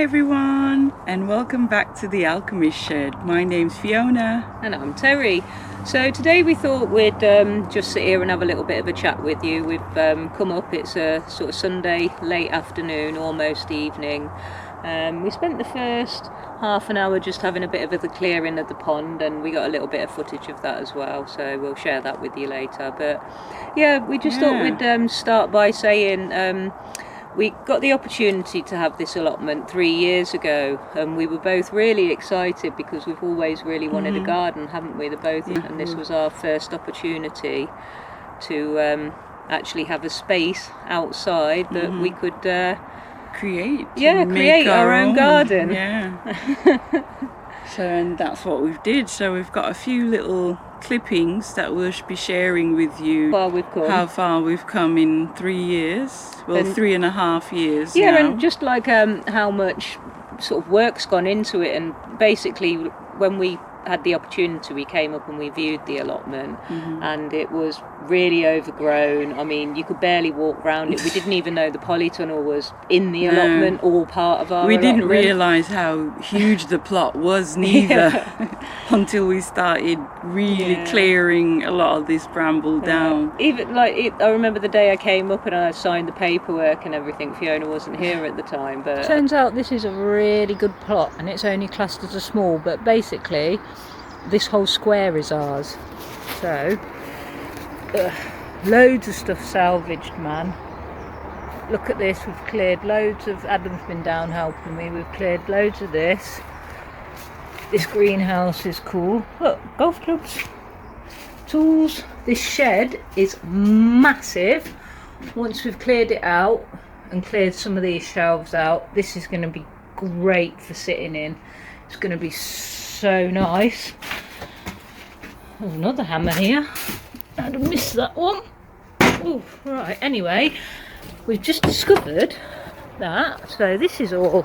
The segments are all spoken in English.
Hi everyone, and welcome back to the Alchemist Shed. My name's Fiona. And I'm Terry. So today we thought we'd just sit here and have a little bit of a chat with you. We've come up, it's a sort of Sunday late afternoon, almost evening. We spent the first half an hour just having a bit of the clearing of the pond, and we got a little bit of footage of that as well, so we'll share that with you later. But yeah, we just thought we'd start by saying we got the opportunity to have this allotment 3 years ago, and we were both really excited because we've always really wanted a garden, haven't we, the both? And this was our first opportunity to actually have a space outside that we could create our own garden. So, and that's what we've did. So we've got a few little clippings that we'll be sharing with you how far we've come in 3 years, well, 3.5 years now. And just like how much sort of work's gone into it. And basically when we had the opportunity, we came up and we viewed the allotment, and it was really overgrown. I mean, you could barely walk around it. We didn't even know the polytunnel was in the allotment, all part of our allotment. Didn't realise how huge the plot was neither until we started really clearing a lot of this bramble down. Even I remember the day I came up and I signed the paperwork and everything. Fiona wasn't here at the time, but turns out this is a really good plot, and it's only classed as a small, but basically this whole square is ours. So loads of stuff salvaged, man. Look at this, we've cleared loads of, Adam's been down helping me, we've cleared loads of this. This greenhouse is cool. Look, golf clubs, tools. This shed is massive. Once we've cleared it out and cleared some of these shelves out, this is going to be great for sitting in. It's going to be so nice. There's another hammer here. I'd have missed that one. Oh, right. Anyway, we've just discovered that. So this is all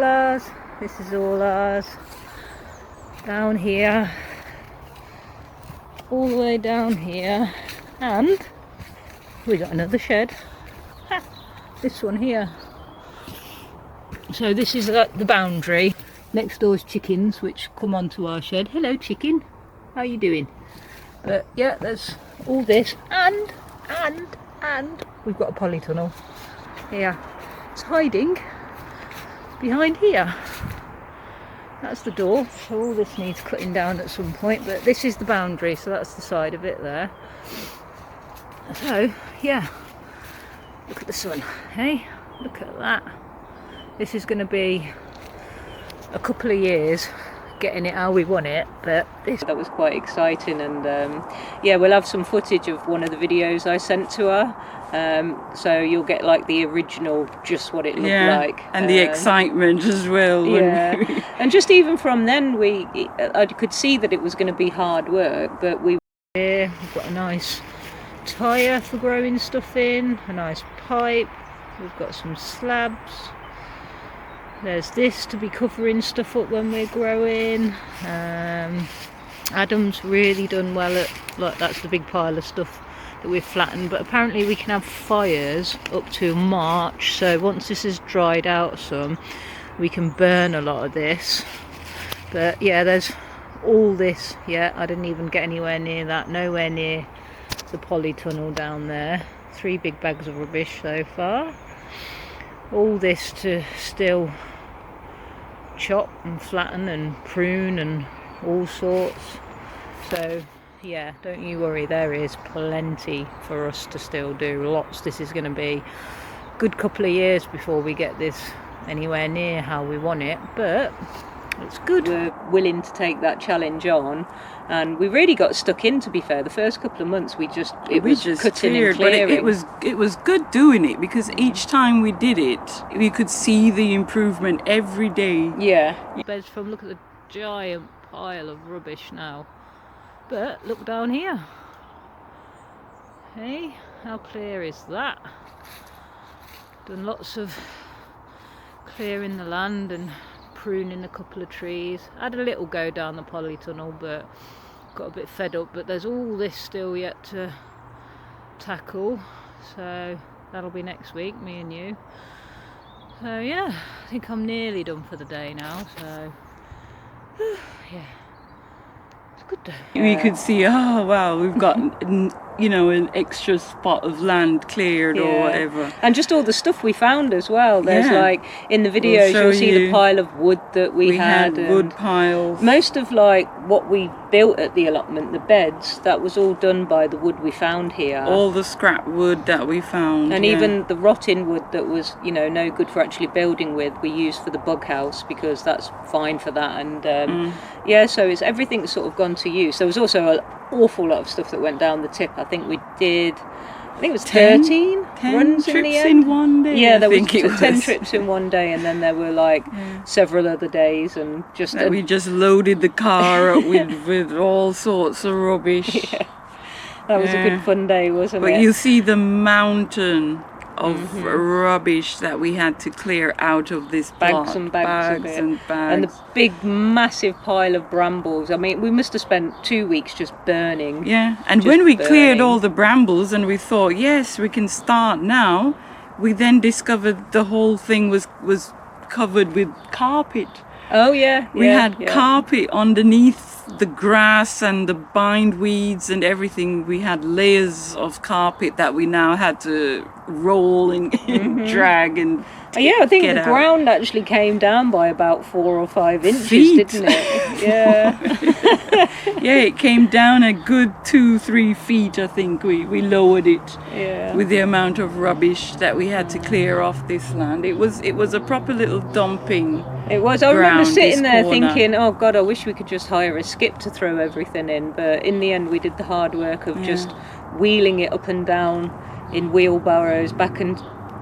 ours. This is all ours. Down here, all the way down here, and we got another shed. This one here. So this is the boundary. Next door is chickens, which come onto our shed. Hello, chicken. How you doing? But yeah, there's all this, and we've got a polytunnel here. It's hiding behind here. That's the door. So all this needs cutting down at some point, but this is the boundary, so that's the side of it there. So yeah, look at the sun. Hey, look at that. This is going to be a couple of years getting it how we want it, but that was quite exciting. And we'll have some footage of one of the videos I sent to her, so you'll get like the original, just what it looked like, and the excitement as well. And just even from then I could see that it was going to be hard work, but we've got a nice tyre for growing stuff in, a nice pipe, we've got some slabs. There's this to be covering stuff up when we're growing. Adam's really done well at, like, that's the big pile of stuff that we've flattened, but apparently we can have fires up to March, so once this is dried out some, we can burn a lot of this. But yeah, there's all this. I didn't even get anywhere near that, nowhere near the polytunnel down there. 3 big bags of rubbish so far. All this to still chop and flatten and prune and all sorts. So yeah, don't you worry, there is plenty for us to still do. Lots. This is going to be a good couple of years before we get this anywhere near how we want it, but it's good. We're willing to take that challenge on, and we really got stuck in, to be fair. The first couple of months we just cutting and clearing. But it was good doing it, because each time we did it, we could see the improvement every day. Beds from, look at the giant pile of rubbish now. But look down here. Hey, how clear is that? Done lots of clearing the land and pruning a couple of trees. Had a little go down the polytunnel, but got a bit fed up. But there's all this still yet to tackle, so that'll be next week, me and you. So yeah, I think I'm nearly done for the day now, so yeah, it's a good day. We could see, oh wow, we've got an extra spot of land cleared or whatever. And just all the stuff we found as well. There's Yeah. like in the videos you'll see the pile of wood that we had wood piles. Most of like what we built at the allotment, the beds, that was all done by the wood we found here. All the scrap wood that we found. And even the rotting wood that was, no good for actually building with, we used for the bug house because that's fine for that. And so it's everything sort of gone to use. There was also an awful lot of stuff that went down the tip. I think it was 13 runs trips in the end. in one day. Yeah, there was 10 trips in one day, and then there were like several other days, and just we just loaded the car up with all sorts of rubbish. Yeah. That was a good fun day, wasn't it? But you see the mountain of rubbish that we had to clear out of this bags plot. and bags of it. And bags. And the big massive pile of brambles. I mean, we must have spent 2 weeks just burning. Yeah, and when we cleared all the brambles and we thought, yes, we can start now, we then discovered the whole thing was covered with carpet. Oh yeah, we had carpet underneath the grass and the bindweeds and everything. We had layers of carpet that we now had to roll and drag and I think the out. ground actually came down by about 4 or 5 inches, didn't it? Yeah. Yeah, it came down a good 2-3 feet. I think we lowered it with the amount of rubbish that we had to clear off this land. It was a proper little dumping. It was. I remember sitting there corner. thinking, oh God, I wish we could just hire a skip to throw everything in. But in the end, we did the hard work of just wheeling it up and down in wheelbarrows back and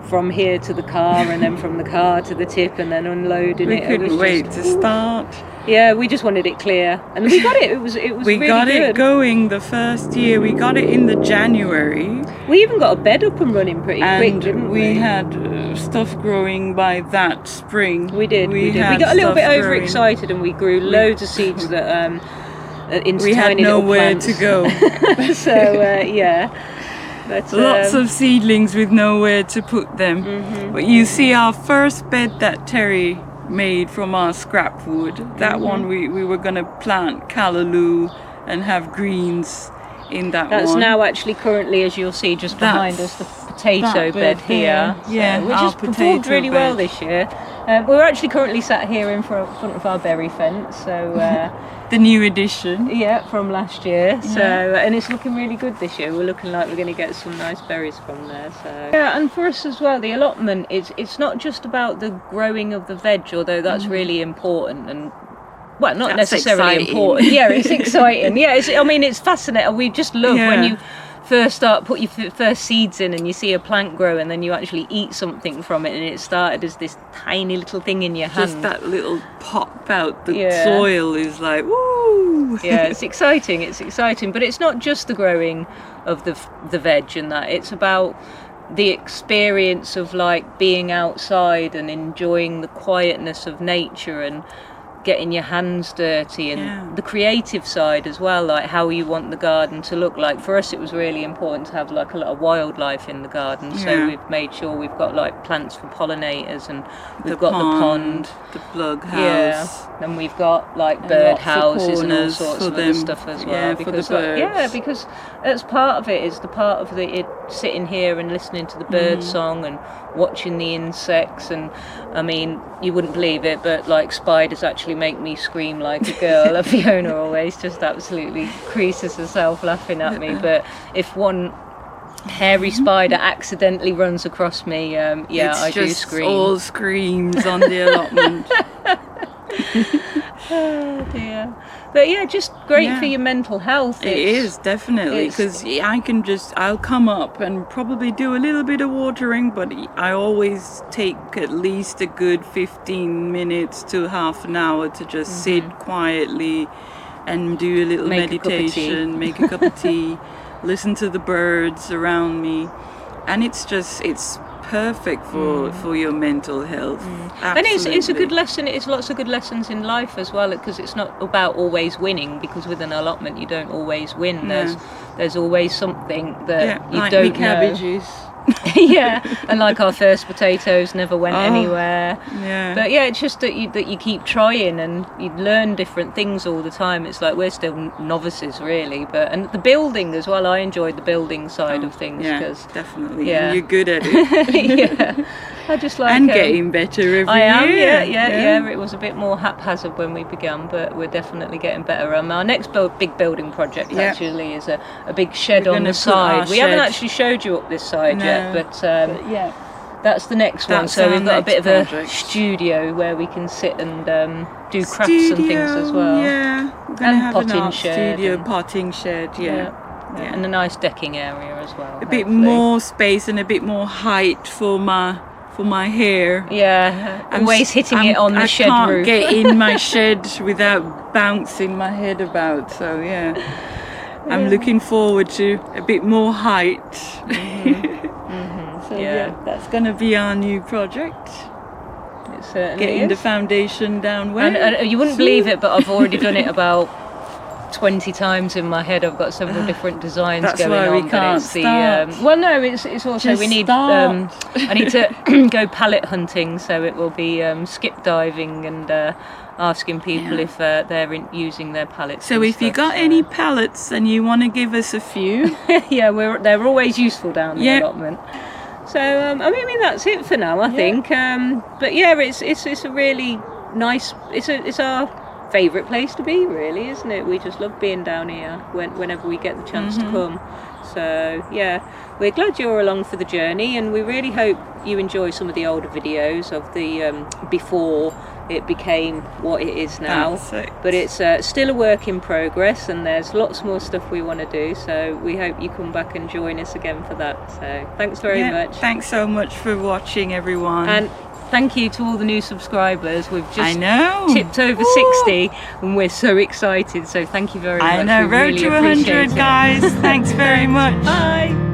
from here to the car, and then from the car to the tip, and then unloading it. We couldn't wait to start. Yeah, we just wanted it clear, and we got it. It was. We really got good. it going the first year. We got it in the January. We even got a bed up and running pretty quick, didn't we? We had stuff growing by that spring. We did. We got a little bit overexcited, and we grew loads of seeds that into we tiny had nowhere little to go. So But, lots of seedlings with nowhere to put them. But you see our first bed that Terry made from our scrap wood, that one we were going to plant callaloo and have greens in that That's one. now actually currently, as you'll see just behind us, the potato bed here. Yeah, which has performed really well this year. We're actually currently sat here in front of our berry fence, so the new edition. Yeah, from last year. So and it's looking really good this year. We're looking like we're going to get some nice berries from there. So yeah, and for us as well, the allotment it's not just about the growing of the veg, although that's really important and. Well, not That's necessarily exciting. important. Yeah, it's exciting. Yeah, it's fascinating. We just love when you first put your first seeds in and you see a plant grow and then you actually eat something from it and it started as this tiny little thing in your hand. Just that little pop out the soil is like, woo! Yeah, it's exciting. It's exciting. But it's not just the growing of the veg and that. It's about the experience of like being outside and enjoying the quietness of nature and getting your hands dirty and the creative side as well, like how you want the garden to look like. For us it was really important to have like a lot of wildlife in the garden, so we've made sure we've got like plants for pollinators and we've got the pond, the plug house, and we've got like bird houses and all sorts of other stuff as well, because for the birds. because that's part of it, is the part of it sitting here and listening to the bird song and watching the insects. And I mean, you wouldn't believe it, but like spiders actually make me scream like a girl. Fiona always just absolutely creases herself laughing at me, but if one hairy spider accidentally runs across me, I do scream. All screams on the allotment. Oh dear. But yeah, just great for your mental health. It is, definitely, because I'll come up and probably do a little bit of watering, but I always take at least a good 15 minutes to half an hour to just sit quietly and do a little meditation, make a cup of tea, listen to the birds around me, and it's perfect for your mental health. And it's a good lesson. It's lots of good lessons in life as well, because it's not about always winning, because with an allotment you don't always win. There's always something that you like don't me cabbages. Yeah, and like our first potatoes never went anywhere. Yeah. But yeah, it's just that you keep trying and you learn different things all the time. It's like we're still novices really, and the building as well. I enjoyed the building side of things. Yeah, Cause, definitely. Yeah. And you're good at it. Yeah, I just like and getting better every I am, year. yeah. It was a bit more haphazard when we began, but we're definitely getting better. Our next big building project actually is a big shed on the side. We haven't actually showed you up this side yet, but yeah, that's the next one. So we've got a bit of a studio where we can sit and do crafts and things as well. Yeah, we're gonna have an art shed studio, potting shed. Yeah. And a nice decking area as well. A bit more space and a bit more height for my hair. Yeah, always hitting it on the shed roof. I can't get in my shed without bouncing my head about. So yeah, I'm looking forward to a bit more height. So yeah, that's going to be our new project. It certainly Getting the foundation down well. And you wouldn't believe it, but I've already done it about 20 times in my head. I've got several different designs going on. That's why we can't start. Well, no, it's also Just we need. start. I need to go pallet hunting, so it will be skip diving and asking people if they're using their pallets. So if you got any pallets and you want to give us a few, yeah, they're always useful down the allotment. So I mean that's it for now, I think. But yeah, it's a really nice. It's our favourite place to be, really, isn't it? We just love being down here whenever we get the chance to come. So yeah, we're glad you're along for the journey, and we really hope you enjoy some of the older videos of the before it became what it is now. But it's still a work in progress, and there's lots more stuff we want to do, so we hope you come back and join us again for that. So thanks very much. Thanks so much for watching, everyone. And thank you to all the new subscribers. We've just tipped over 60 and we're so excited, so thank you very much. I know, road to 100 guys. Thanks very much. Bye.